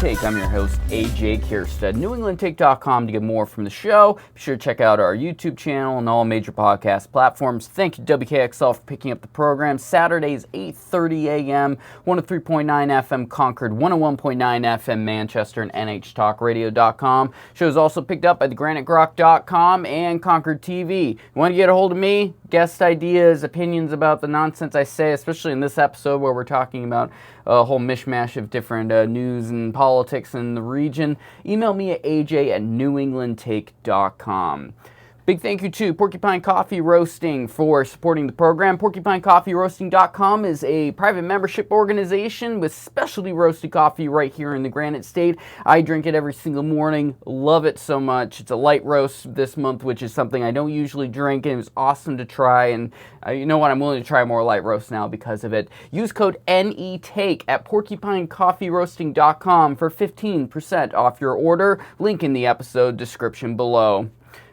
Take. I'm your host, AJ Kierstead. NewEnglandTake.com to get more from the show. Be sure to check out our YouTube channel and all major podcast platforms. Thank you to WKXL for picking up the program. Saturdays, 8:30 a.m., 103.9 FM Concord, 101.9 FM Manchester, and NHTalkRadio.com. Show is also picked up by thegranitegrok.com and Concord TV. You want to get a hold of me? Guest ideas, opinions about the nonsense I say, especially in this episode where we're talking about a whole mishmash of different news and politics in the region. Email me at aj@newenglandtake.com. Big thank you to Porcupine Coffee Roasting for supporting the program. PorcupineCoffeeRoasting.com is a private membership organization with specialty roasted coffee right here in the Granite State. I drink it every single morning. Love it so much. It's a light roast this month, which is something I don't usually drink, and it was awesome to try. And you know what? I'm willing to try more light roast now because of it. Use code NETAKE at PorcupineCoffeeRoasting.com for 15% off your order. Link in the episode description below.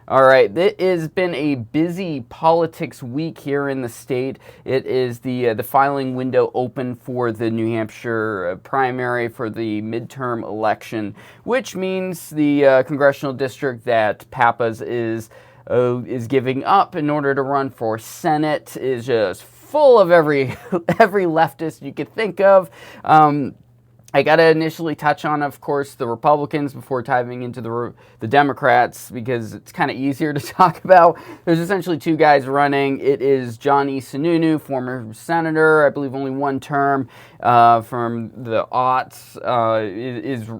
All right, it has been a busy politics week here in the state. It is the filing window open for the New Hampshire primary for the midterm election, which means the congressional district that Pappas is giving up in order to run for Senate is just full of every leftist you could think of. I got to initially touch on, of course, the Republicans before diving into the Democrats because it's kind of easier to talk about. There's essentially two guys running. It is Johnny Sununu, former senator, I believe only one term from the aughts,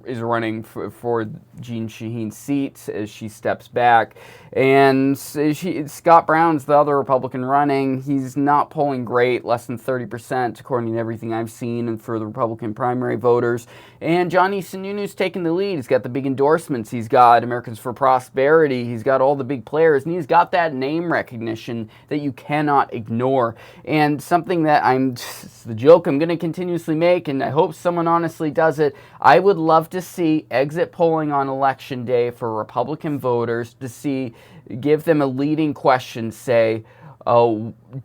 is running for Jean Shaheen's seat as she steps back. And Scott Brown's the other Republican running. He's not polling great, less than 30%, according to everything I've seen, and for the Republican primary voters. And Johnny Sununu's taking the lead. He's got the big endorsements. He's got Americans for Prosperity. He's got all the big players, and he's got that name recognition that you cannot ignore. And something that it's the joke I'm going to continuously make, and I hope someone honestly does it, I would love to see exit polling on Election Day for Republican voters to give them a leading question, say,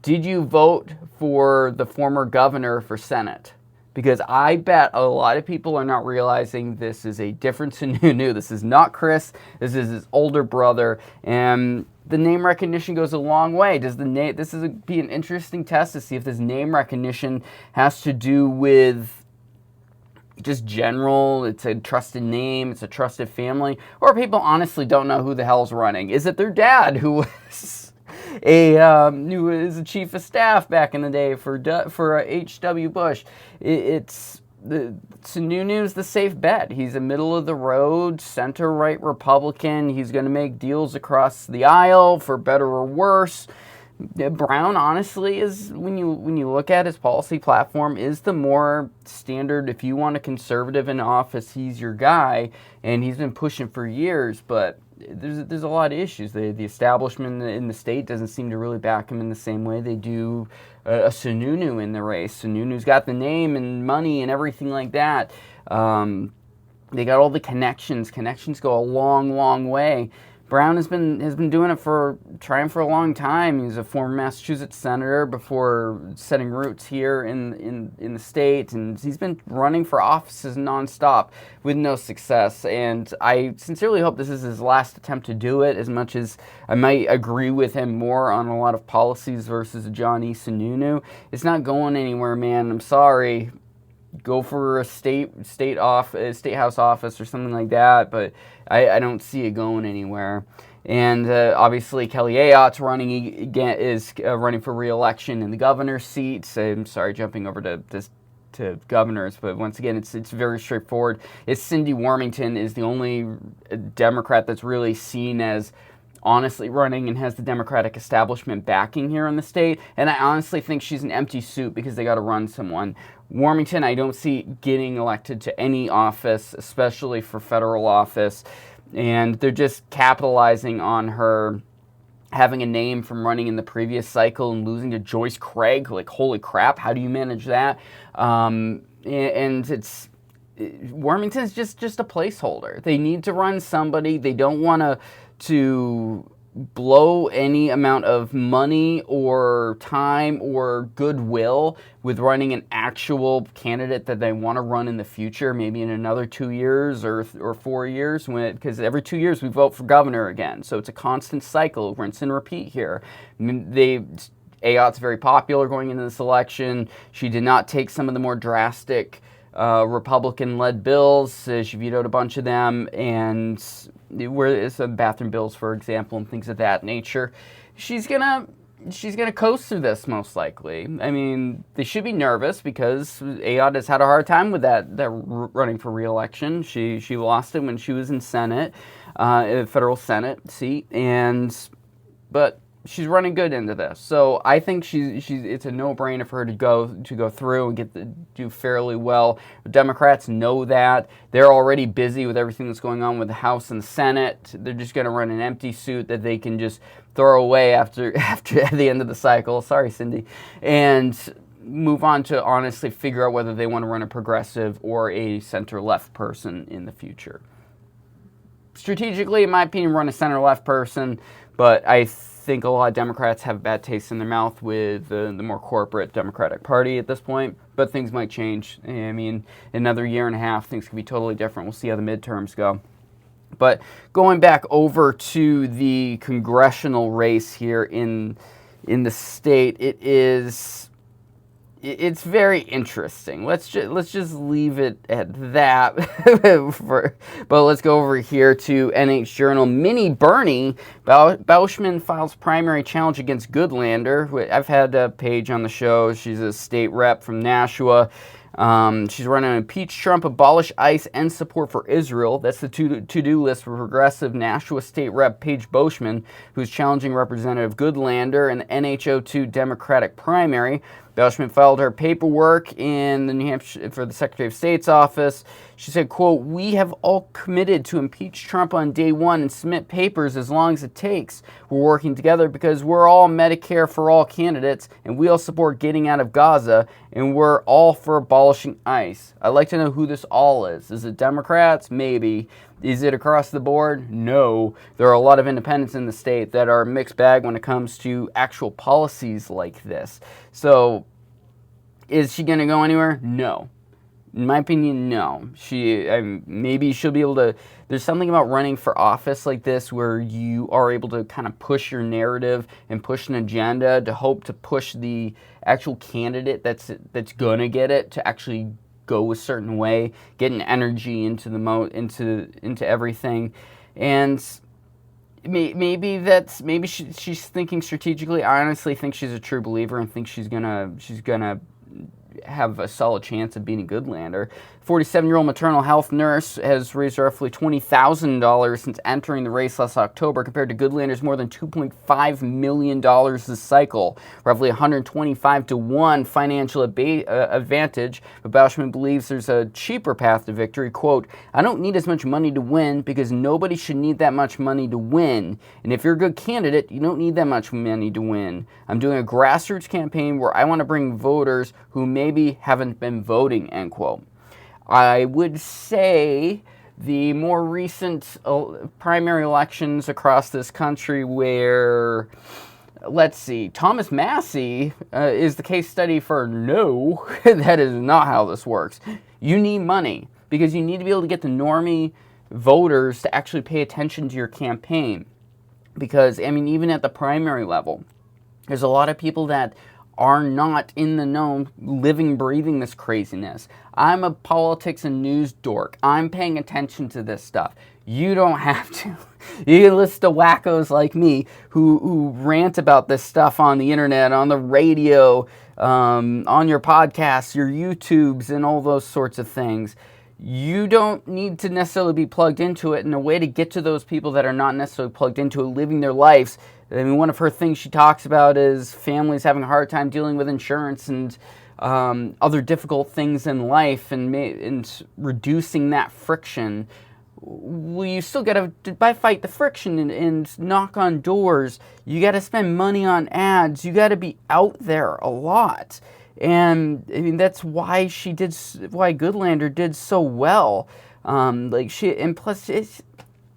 did you vote for the former governor for Senate? Because I bet a lot of people are not realizing this is a different Sununu. This is not Chris. This is his older brother. And the name recognition goes a long way. This be an interesting test to see if this name recognition has to do with just general, it's a trusted name, it's a trusted family, or people honestly don't know who the hell's running. Is it their dad who was who was a chief of staff back in the day for H.W. Bush? Sununu's the safe bet. He's a middle-of-the-road, center-right Republican. He's going to make deals across the aisle, for better or worse. Brown, honestly, is, when you look at his policy platform, is the more standard. If you want a conservative in office, he's your guy, and he's been pushing for years, but there's a lot of issues. The establishment in the state doesn't seem to really back him in the same way they do a Sununu in the race. Sununu's got the name and money and everything like that. They got all the connections. Connections go a long, long way. Brown has been doing it trying for a long time. He's a former Massachusetts senator before setting roots here in the state, and he's been running for offices nonstop with no success. And I sincerely hope this is his last attempt to do it, as much as I might agree with him more on a lot of policies versus Johnny Sununu. It's not going anywhere, man. I'm sorry. Go for a state house office or something like that, but I don't see it going anywhere. And obviously Kelly Ayotte's running again, is running for re-election in the governor's seat. I'm sorry, jumping over to governors, but once again, it's very straightforward. Cindy Warmington is the only Democrat that's really seen as honestly running and has the Democratic establishment backing here in the state. And I honestly think she's an empty suit because they got to run someone. Warmington, I don't see getting elected to any office, especially for federal office. And they're just capitalizing on her having a name from running in the previous cycle and losing to Joyce Craig. Like, holy crap, how do you manage that? And Warmington's just a placeholder. They need to run somebody. They don't want to blow any amount of money or time or goodwill with running an actual candidate that they want to run in the future, maybe in another 2 years or 4 years, because every 2 years we vote for governor again. So it's a constant cycle, rinse and repeat here. Ayotte's very popular going into this election. She did not take some of the more drastic Republican-led bills. She vetoed a bunch of them, and where some bathroom bills, for example, and things of that nature. She's gonna coast through this most likely. I mean, they should be nervous because Ayotte has had a hard time with that running for re-election. She lost it when she was in Senate, federal Senate seat, but she's running good into this, so I think it's a no-brainer for her to go through and do fairly well. The Democrats know that. They're already busy with everything that's going on with the House and the Senate. They're just going to run an empty suit that they can just throw away after the end of the cycle. Sorry, Cindy, and move on to honestly figure out whether they want to run a progressive or a center-left person in the future. Strategically, in my opinion, run a center-left person, but I think a lot of Democrats have a bad taste in their mouth with the more corporate Democratic Party at this point, but things might change. I mean, in another year and a half, things could be totally different. We'll see how the midterms go. But going back over to the congressional race here in the state, it's very interesting. Let's just leave it at that. But let's go over here to NH Journal. Mini Bernie, Beauchemin files primary challenge against Goodlander. I've had a page on the show. She's a state rep from Nashua. She's running on impeach Trump, abolish ICE, and support for Israel. That's the to-do list for progressive Nashua State Rep Paige Beauchemin, who's challenging Representative Goodlander in the NH02 Democratic primary. Beauchemin filed her paperwork in the New Hampshire for the Secretary of State's office. She said, quote, "We have all committed to impeach Trump on day one and submit papers as long as it takes. We're working together because we're all Medicare for all candidates, and we all support getting out of Gaza, and we're all for abolishing ICE. I'd like to know who this all is. Is it Democrats? Maybe. Is it across the board? No. There are a lot of independents in the state that are a mixed bag when it comes to actual policies like this." So, is she going to go anywhere? No. In my opinion, no. Maybe she'll be able to. There's something about running for office like this where you are able to kind of push your narrative and push an agenda to hope to push the actual candidate that's going to get it to actually go a certain way, get an energy into into everything, and maybe she's thinking strategically. I honestly think she's a true believer and think she's gonna have a solid chance of beating Goodlander. 47-year-old maternal health nurse has raised roughly $20,000 since entering the race last October, compared to Goodlander's more than $2.5 million this cycle, roughly 125-1 financial advantage. But Beauchemin believes there's a cheaper path to victory. Quote, "I don't need as much money to win because nobody should need that much money to win. And if you're a good candidate, you don't need that much money to win. I'm doing a grassroots campaign where I want to bring voters who maybe haven't been voting," end quote. I would say the more recent primary elections across this country where, let's see, Thomas Massey is the case study for no, that is not how this works. You need money because you need to be able to get the normie voters to actually pay attention to your campaign. Because, I mean, even at the primary level, there's a lot of people that are not in the know, living, breathing this craziness. I'm a politics and news dork. I'm paying attention to this stuff. You don't have to. You can listen to wackos like me who rant about this stuff on the internet, on the radio, on your podcasts, your YouTubes, and all those sorts of things. You don't need to necessarily be plugged into it. And a way to get to those people that are not necessarily plugged into it, living their lives. I mean, one of her things she talks about is families having a hard time dealing with insurance and other difficult things in life, and reducing that friction. Well, you still got to fight the friction and knock on doors. You got to spend money on ads. You got to be out there a lot. And I mean, that's why Goodlander did so well. And plus,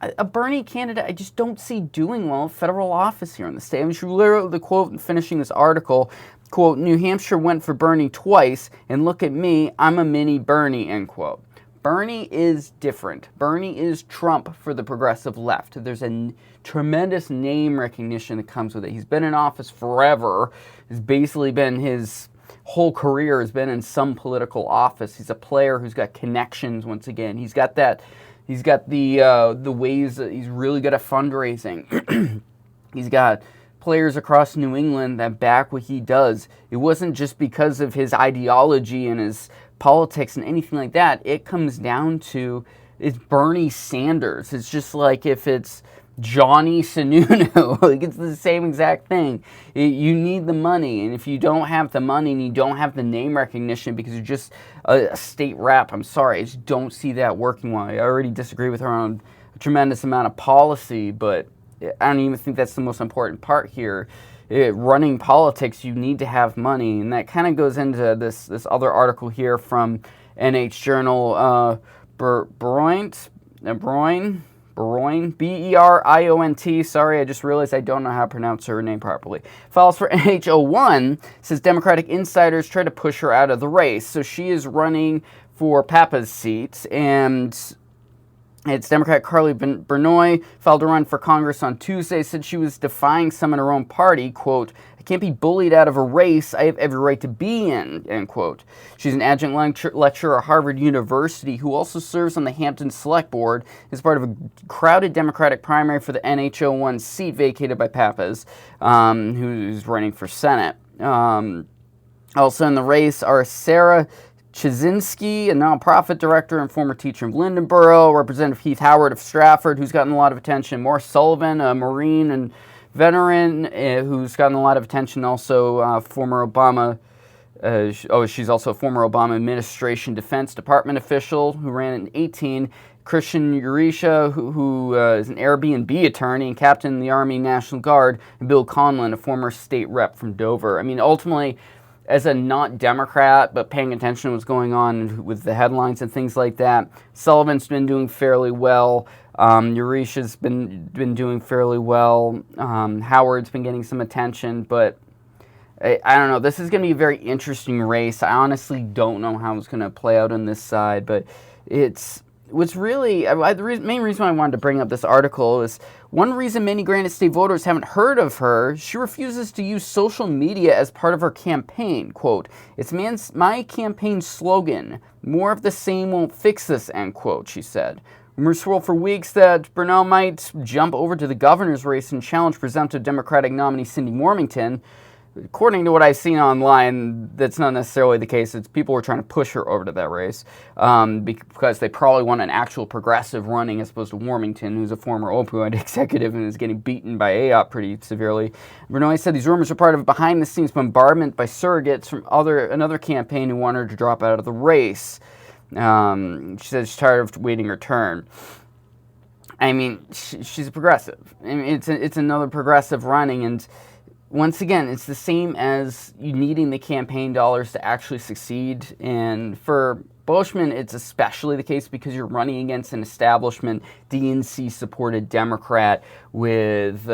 a Bernie candidate I just don't see doing well in federal office here in the state. I mean, she literally, the quote in finishing this article, quote, New Hampshire went for Bernie twice, and look at me, I'm a mini Bernie, end quote. Bernie is different. Bernie is Trump for the progressive left. There's a tremendous name recognition that comes with it. He's been in office forever. It's basically been his whole career has been in some political office. He's a player who's got connections once again. He's got that. He's got the ways that he's really good at fundraising. He's got players across New England that back what he does. It wasn't just because of his ideology and his politics and anything like that. It comes down to it's Bernie Sanders. It's just like if it's Johnny Sununu. Like it's the same exact thing. You need the money, and if you don't have the money and you don't have the name recognition because you're just a state rep, I'm sorry, I just don't see that working well. I already disagree with her on a tremendous amount of policy, but I don't even think that's the most important part here. Running politics, you need to have money, and that kind of goes into this other article here from NH Journal. Beriont, Beriont, sorry, I just realized I don't know how to pronounce her name properly. Files for NH01, says Democratic insiders try to push her out of the race. So she is running for Papa's seat, and it's Democrat Carly Bernouin filed a run for Congress on Tuesday, said she was defying some in her own party, quote, I can't be bullied out of a race I have every right to be in, end quote. She's an adjunct lecturer at Harvard University who also serves on the Hampton Select Board as part of a crowded Democratic primary for the NH01 seat vacated by Pappas, who's running for Senate. Also in the race are Sarah Chizinski, a nonprofit director and former teacher of Lindenborough, Representative Heath Howard of Stratford, who's gotten a lot of attention, Morris Sullivan, a Marine and veteran who's gotten a lot of attention, also former Obama, she's also a former Obama administration Defense Department official who ran in 2018, Christian Urisha, who is an Airbnb attorney and captain in the Army National Guard, and Bill Conlon, a former state rep from Dover. I mean, ultimately, as a not Democrat, but paying attention to what's going on with the headlines and things like that, Sullivan's been doing fairly well. Urisha's been doing fairly well. Howard's been getting some attention, but I don't know. This is going to be a very interesting race. I honestly don't know how it's going to play out on this side, but it's what's really the main reason why I wanted to bring up this article is one reason many Granite State voters haven't heard of her. She refuses to use social media as part of her campaign. Quote, it's my campaign slogan, more of the same won't fix this, end quote, she said. Rumors swirled for weeks that Bernal might jump over to the governor's race and challenge presumptive Democratic nominee Cindy Mormington. According to what I've seen online, that's not necessarily the case. It's people were trying to push her over to that race because they probably want an actual progressive running as opposed to Warmington, who's a former opioid executive and is getting beaten by AOP pretty severely. Bernal said these rumors are part of a behind-the-scenes bombardment by surrogates from another campaign who wanted her to drop out of the race. She said she's tired of waiting her turn. I mean, she's a progressive. I mean, it's another progressive running, and once again, it's the same as you needing the campaign dollars to actually succeed. And for Beauchemin, it's especially the case because you're running against an establishment DNC-supported Democrat with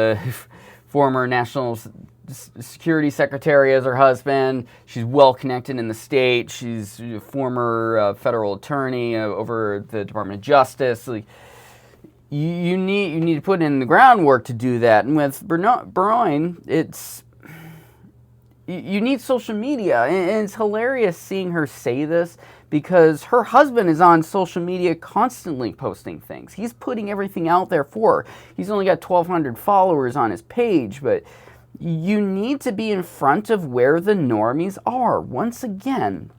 former National Security Secretary as her husband. She's well connected in the state. She's a former federal attorney over the Department of Justice. Like, you need to put in the groundwork to do that. And with Beriont, it's you need social media, and it's hilarious seeing her say this because her husband is on social media constantly posting things. He's putting everything out there for her. He's only got 1,200 followers on his page, but you need to be in front of where the normies are. Once again,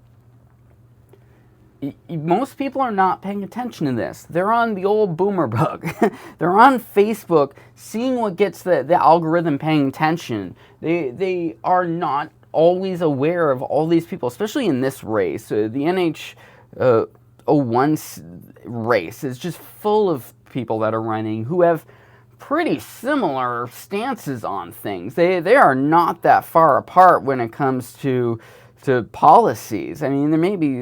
most people are not paying attention to this. They're on the old boomer bug. They're on Facebook seeing what gets the algorithm paying attention. They are not always aware of all these people, especially in this race. The NH01 race is just full of people that are running who have pretty similar stances on things. They are not that far apart when it comes to policies. I mean,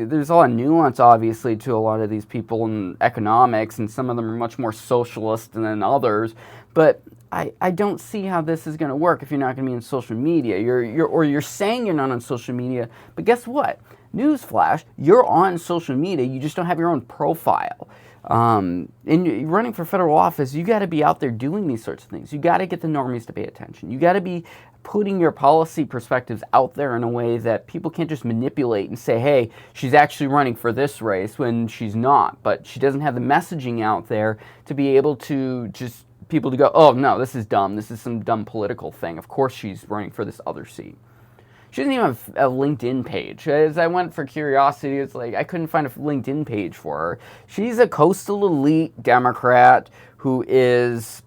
there's a lot of nuance, obviously, to a lot of these people in economics, and some of them are much more socialist than others. But I don't see how this is going to work if you're not going to be on social media. You're saying you're not on social media, but guess what? Newsflash, you're on social media. You just don't have your own profile. And running for federal office, you got to be out there doing these sorts of things. You got to get the normies to pay attention. You got to be putting your policy perspectives out there in a way that people can't just manipulate and say, hey, she's actually running for this race when she's not. But she doesn't have the messaging out there to be able to just people to go, oh, no, this is dumb. This is some dumb political thing. Of course she's running for this other seat. She doesn't even have a LinkedIn page. As I went for curiosity, it's like I couldn't find a LinkedIn page for her. She's a coastal elite Democrat who is...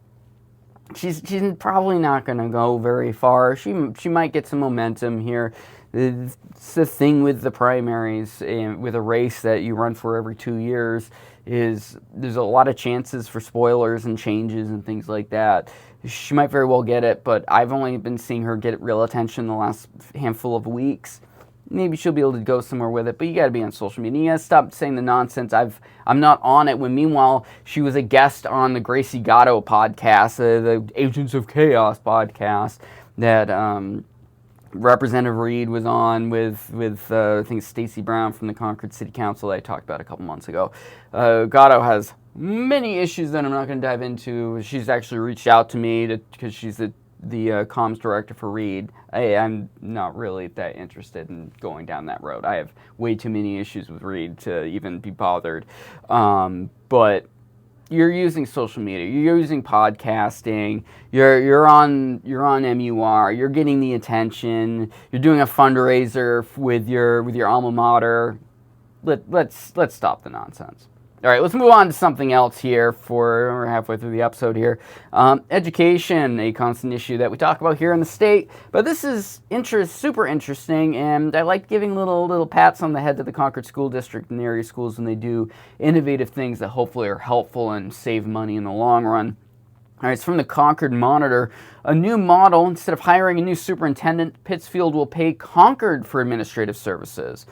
She's probably not going to go very far. She might get some momentum here. It's the thing with the primaries and with a race that you run for every 2 years is there's a lot of chances for spoilers and changes and things like that. She might very well get it, but I've only been seeing her get real attention the last handful of weeks. Maybe she'll be able to go somewhere with it, but you got to be on social media. You got to stop saying the nonsense. I'm not on it. When meanwhile she was a guest on the Gracie Gatto podcast, the Agents of Chaos podcast that Representative Reed was on with I think Stacey Brown from the Concord City Council that I talked about a couple months ago. Gatto has many issues that I'm not going to dive into. She's actually reached out to me because she's the comms director for Reed. I'm not really that interested in going down that road. I have way too many issues with Reed to even be bothered. But you're using social media. You're using podcasting. You're on MUR. You're getting the attention. You're doing a fundraiser with your alma mater. Let's stop the nonsense. All right, let's move on to something else here. We're halfway through the episode here. Education, a constant issue that we talk about here in the state. But this is super interesting, and I like giving little pats on the head to the Concord School District and the area schools when they do innovative things that hopefully are helpful and save money in the long run. All right, it's from the Concord Monitor. A new model: instead of hiring a new superintendent, Pittsfield will pay Concord for administrative services.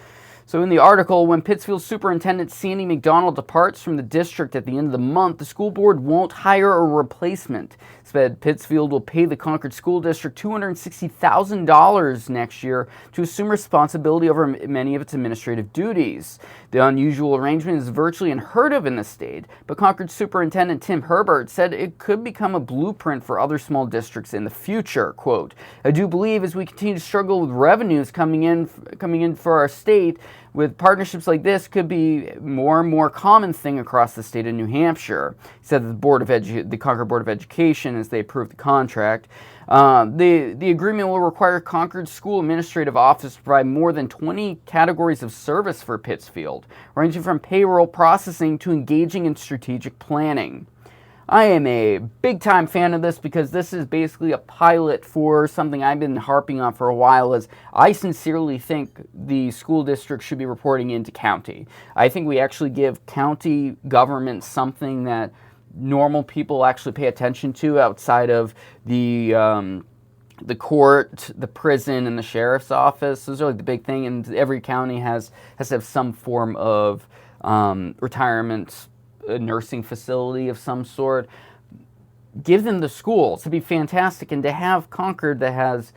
So in the article, when Pittsfield Superintendent Sandy McDonald departs from the district at the end of the month, the school board won't hire a replacement. Instead, Pittsfield will pay the Concord School District $260,000 next year to assume responsibility over many of its administrative duties. The unusual arrangement is virtually unheard of in the state, but Concord Superintendent Tim Herbert said it could become a blueprint for other small districts in the future. Quote, I do believe as we continue to struggle with revenues coming in for our state, with partnerships like this could be more and more common thing across the state of New Hampshire. He said that the Concord Board of Education, as they approved the contract, the agreement will require Concord School Administrative Office to provide more than 20 categories of service for Pittsfield, ranging from payroll processing to engaging in strategic planning. I am a big-time fan of this because this is basically a pilot for something I've been harping on for a while. Is I sincerely think the school district should be reporting into county. I think we actually give county government something that normal people actually pay attention to outside of the court, the prison, and the sheriff's office. Those are like the big thing, and every county has to have some form of retirement, a nursing facility of some sort. Give them the schools. To be fantastic, and to have Concord that has,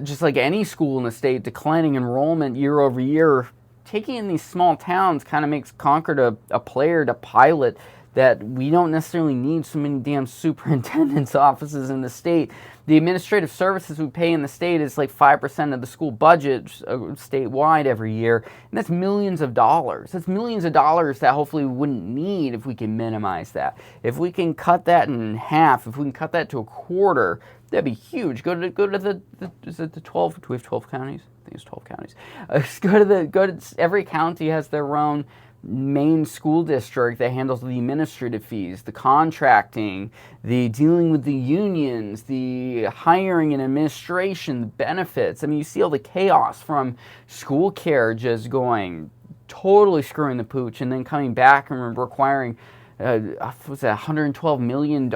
just like any school in the state, declining enrollment year over year, taking in these small towns kind of makes Concord a player to pilot that we don't necessarily need so many damn superintendent's offices in the state. The administrative services we pay in the state is like 5% of the school budget statewide every year, and that's millions of dollars. That's millions of dollars that hopefully we wouldn't need if we can minimize that. If we can cut that in half, if we can cut that to a quarter, that'd be huge. Go to is it the 12? Do we have 12 counties? I think it's 12 counties. Go to every county has their own main school district that handles the administrative fees, the contracting, the dealing with the unions, the hiring and administration, the benefits. I mean, you see all the chaos from school care just going totally screwing the pooch and then coming back and requiring was it $112 million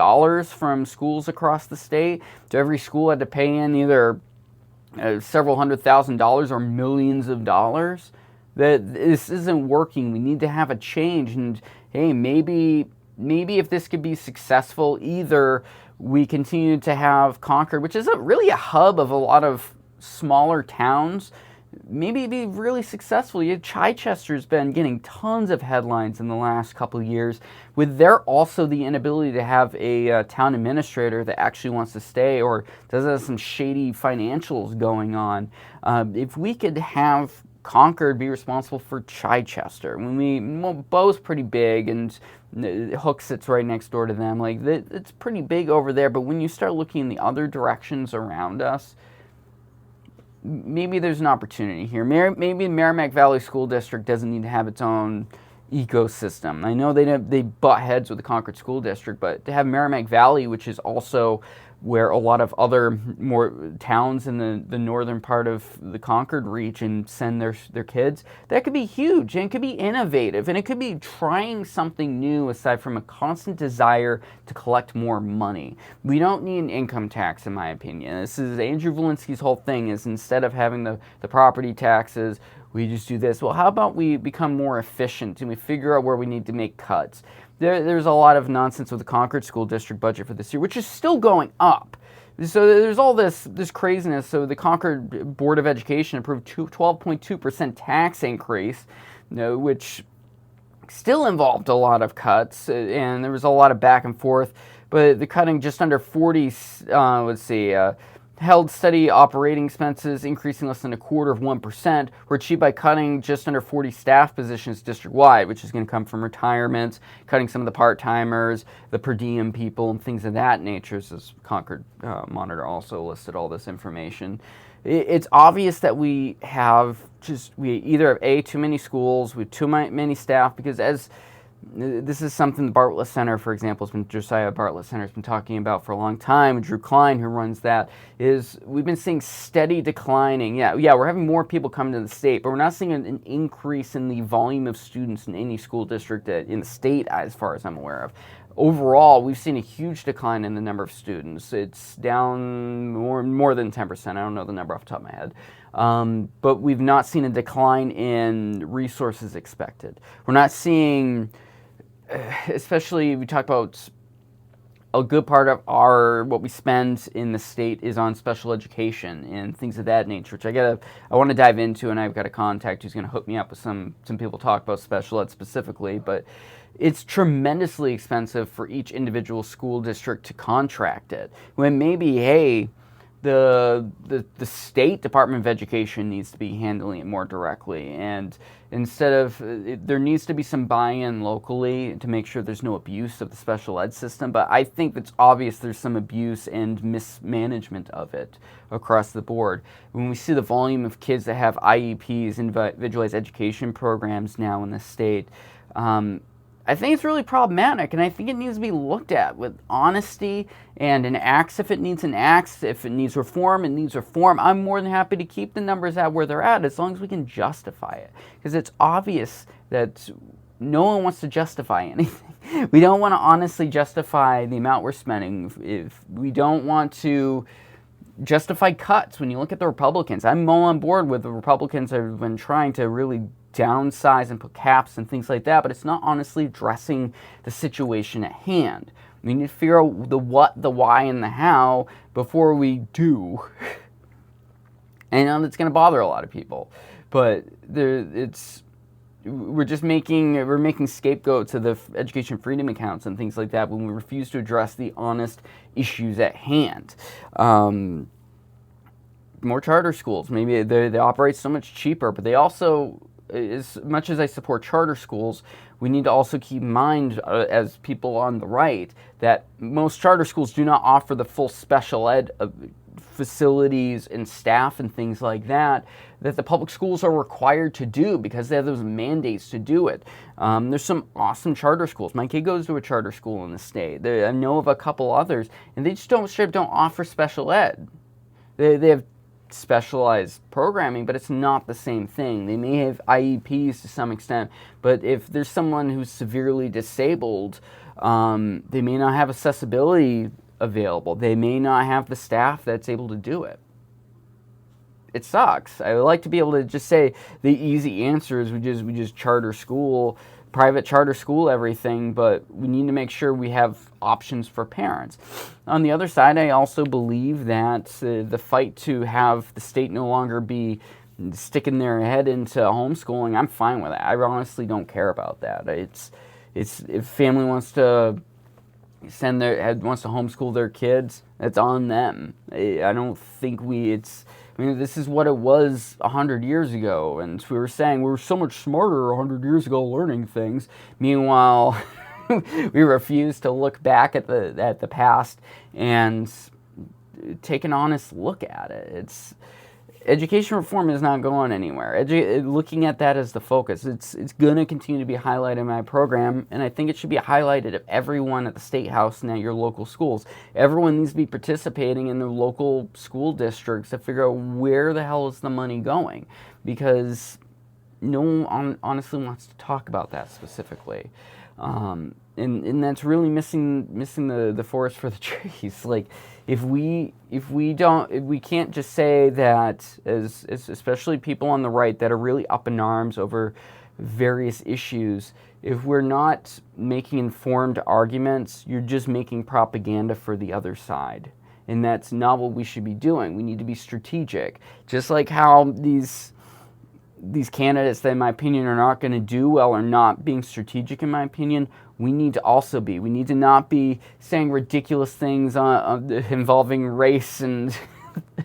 from schools across the state. So every school had to pay in either several $100,000 or millions of dollars. That this isn't working. We need to have a change. And hey, maybe if this could be successful, either we continue to have Concord, which is really a hub of a lot of smaller towns, maybe it'd be really successful. Chichester's been getting tons of headlines in the last couple of years, with there also the inability to have a town administrator that actually wants to stay or does have some shady financials going on. If we could have Concord be responsible for Chichester, Bow's pretty big and Hook sits right next door to them. Like, it's pretty big over there, but when you start looking in the other directions around us, maybe there's an opportunity here. Maybe Merrimack Valley School District doesn't need to have its own ecosystem. I know they butt heads with the Concord School District, but to have Merrimack Valley, which is also where a lot of other more towns in the northern part of the Concord region send their kids, that could be huge, and it could be innovative, and it could be trying something new aside from a constant desire to collect more money. We don't need an income tax, in my opinion. This is Andrew Volinsky's whole thing, is instead of having the property taxes, we just do this. Well, how about we become more efficient and we figure out where we need to make cuts? There's a lot of nonsense with the Concord School District budget for this year, which is still going up. So there's all this craziness. So the Concord Board of Education approved 12.2% tax increase, which still involved a lot of cuts, and there was a lot of back and forth. But the cutting just under 40, held steady operating expenses, increasing less than 1/4%, were achieved by cutting just under 40 staff positions district-wide, which is going to come from retirements, cutting some of the part-timers, the per diem people, and things of that nature. So Concord Monitor also listed all this information. It's obvious that we either have too many schools, we have too many staff, because this is something the Bartlett Center, for example, Josiah Bartlett Center has been talking about for a long time. Drew Klein, who runs that, we've been seeing steady declining. Yeah, we're having more people come to the state, but we're not seeing an increase in the volume of students in any school district in the state, as far as I'm aware of. Overall, we've seen a huge decline in the number of students. It's down more than 10%. I don't know the number off the top of my head. But we've not seen a decline in resources expected. We're not seeing, especially we talk about a good part of what we spend in the state is on special education and things of that nature, which I want to dive into, and I've got a contact who's going to hook me up with some people talk about special ed specifically, but it's tremendously expensive for each individual school district to contract it, when maybe, hey, the state Department of Education needs to be handling it more directly, and instead of there needs to be some buy-in locally to make sure there's no abuse of the special ed system. But I think it's obvious there's some abuse and mismanagement of it across the board. When we see the volume of kids that have IEPs, individualized education programs now in the state, I think it's really problematic, and I think it needs to be looked at with honesty and an axe if it needs an axe. If it needs reform, it needs reform. I'm more than happy to keep the numbers at where they're at as long as we can justify it, because it's obvious that no one wants to justify anything. We don't want to honestly justify the amount we're spending. If we don't want to justify cuts, when you look at the Republicans, I'm all on board with the Republicans have been trying to really downsize and put caps and things like that, but it's not honestly addressing the situation at hand. We need to figure out the what, the why, and the how before we do. And I know that's going to bother a lot of people, but we're making scapegoats of the education freedom accounts and things like that when we refuse to address the honest issues at hand. More charter schools, maybe they operate so much cheaper, but they also, as much as I support charter schools, we need to also keep in mind, as people on the right, that most charter schools do not offer the full special ed facilities and staff and things like that the public schools are required to do because they have those mandates to do it. There's some awesome charter schools. My kid goes to a charter school in the state. I know of a couple others, and they just don't offer special ed. They have specialized programming, but it's not the same thing. They may have IEPs to some extent, but if there's someone who's severely disabled, they may not have accessibility available. They may not have the staff that's able to do it. it sucks. I would like to be able to just say the easy answer is we just charter school, private charter school everything, but we need to make sure we have options for parents. On the other side, I also believe that the fight to have the state no longer be sticking their head into homeschooling, I'm fine with that. I honestly don't care about that. It's if family wants to wants to homeschool their kids, it's on them. I don't think this is what it was 100 years ago, and we were saying we were so much smarter 100 years ago learning things. Meanwhile, we refuse to look back at the past and take an honest look at it. Education reform is not going anywhere. Looking at that as the focus, it's going to continue to be highlighted in my program, and I think it should be highlighted of everyone at the State House and at your local schools. Everyone needs to be participating in their local school districts to figure out where the hell is the money going, because no one honestly wants to talk about that specifically. And that's really missing the forest for the trees. Like, if we can't just say that, as especially people on the right that are really up in arms over various issues, if we're not making informed arguments, you're just making propaganda for the other side. And that's not what we should be doing. We need to be strategic. Just like how these candidates that, in my opinion, are not going to do well are not being strategic, in my opinion, we need to also be. We need to not be saying ridiculous things involving race and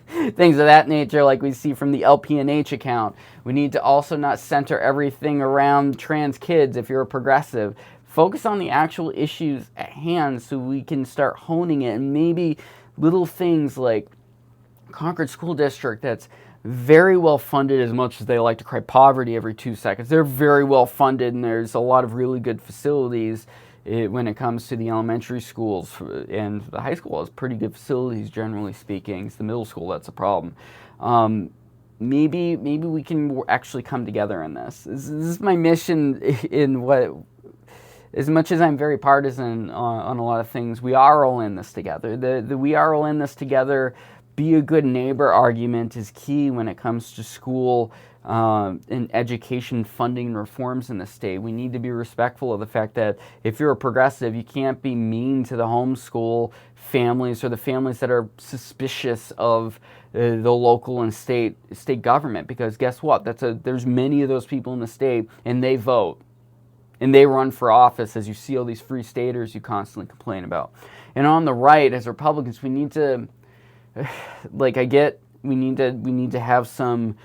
things of that nature like we see from the LPNH account. We need to also not center everything around trans kids if you're a progressive. Focus on the actual issues at hand so we can start honing it, and maybe little things like Concord School District that's very well funded, as much as they like to cry poverty every 2 seconds. They're very well funded, and there's a lot of really good facilities when it comes to the elementary schools, and the high school has pretty good facilities, generally speaking. It's the middle school that's a problem. Maybe we can actually come together in this. This is my mission in what... As much as I'm very partisan on a lot of things, we are all in this together. The we are all in this together, be a good neighbor argument is key when it comes to school and education funding reforms in the state. We need to be respectful of the fact that if you're a progressive, you can't be mean to the homeschool families or the families that are suspicious of the local and state government, because guess what? There's many of those people in the state, and they vote. And they run for office, as you see all these free staters you constantly complain about. And on the right, as Republicans, we need to, we need to have some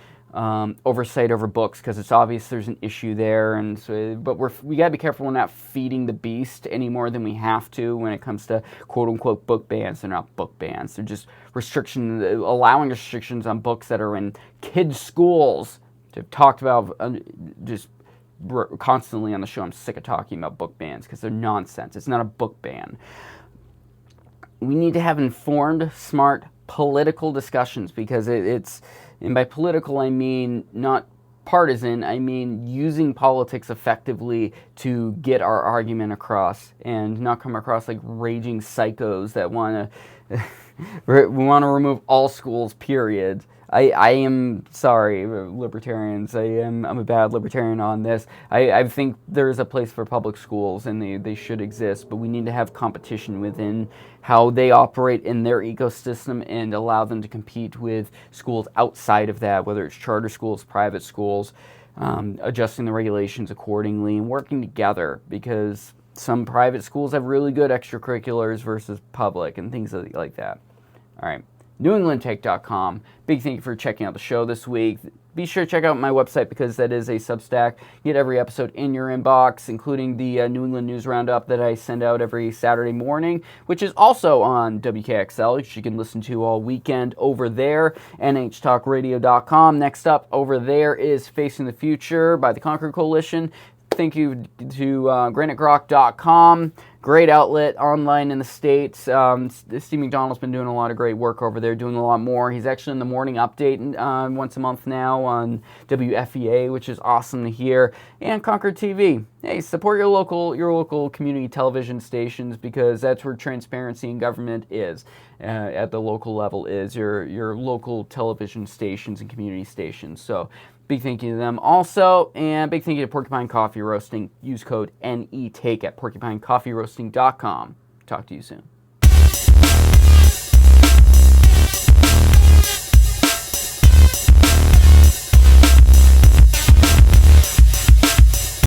oversight over books, because it's obvious there's an issue there. And so, but we got to be careful we're not feeding the beast any more than we have to when it comes to quote unquote book bans. They're not book bans. They're just allowing restrictions on books that are in kids' schools. I've talked about just constantly on the show. I'm sick of talking about book bans because they're nonsense. It's not a book ban. We need to have informed, smart, political discussions, because and by political I mean not partisan, I mean using politics effectively to get our argument across and not come across like raging psychos that want to we want to remove all schools, period. I am sorry, libertarians. I'm a bad libertarian on this. I think there is a place for public schools, and they should exist, but we need to have competition within how they operate in their ecosystem and allow them to compete with schools outside of that, whether it's charter schools, private schools, adjusting the regulations accordingly and working together, because some private schools have really good extracurriculars versus public and things like that. All right. NewEnglandTake.com. Big thank you for checking out the show this week. Be sure to check out my website, because that is a Substack. You get every episode in your inbox, including the New England News Roundup that I send out every Saturday morning, which is also on WKXL, which you can listen to all weekend over there, nhtalkradio.com. Next up over there is Facing the Future by the Concord Coalition. thank you to granitegrok.com. Great outlet online in the States. Steve McDonald's been doing a lot of great work over there, doing a lot more. He's actually in the morning update once a month now on WFEA, which is awesome to hear. And Concord TV. Hey, support your local community television stations, because that's where transparency in government is. At the local level is your local television stations and community stations. So big thank you to them also, and big thank you to Porcupine Coffee Roasting. Use code NETAKE at porcupinecoffeeroasting.com. Talk to you soon.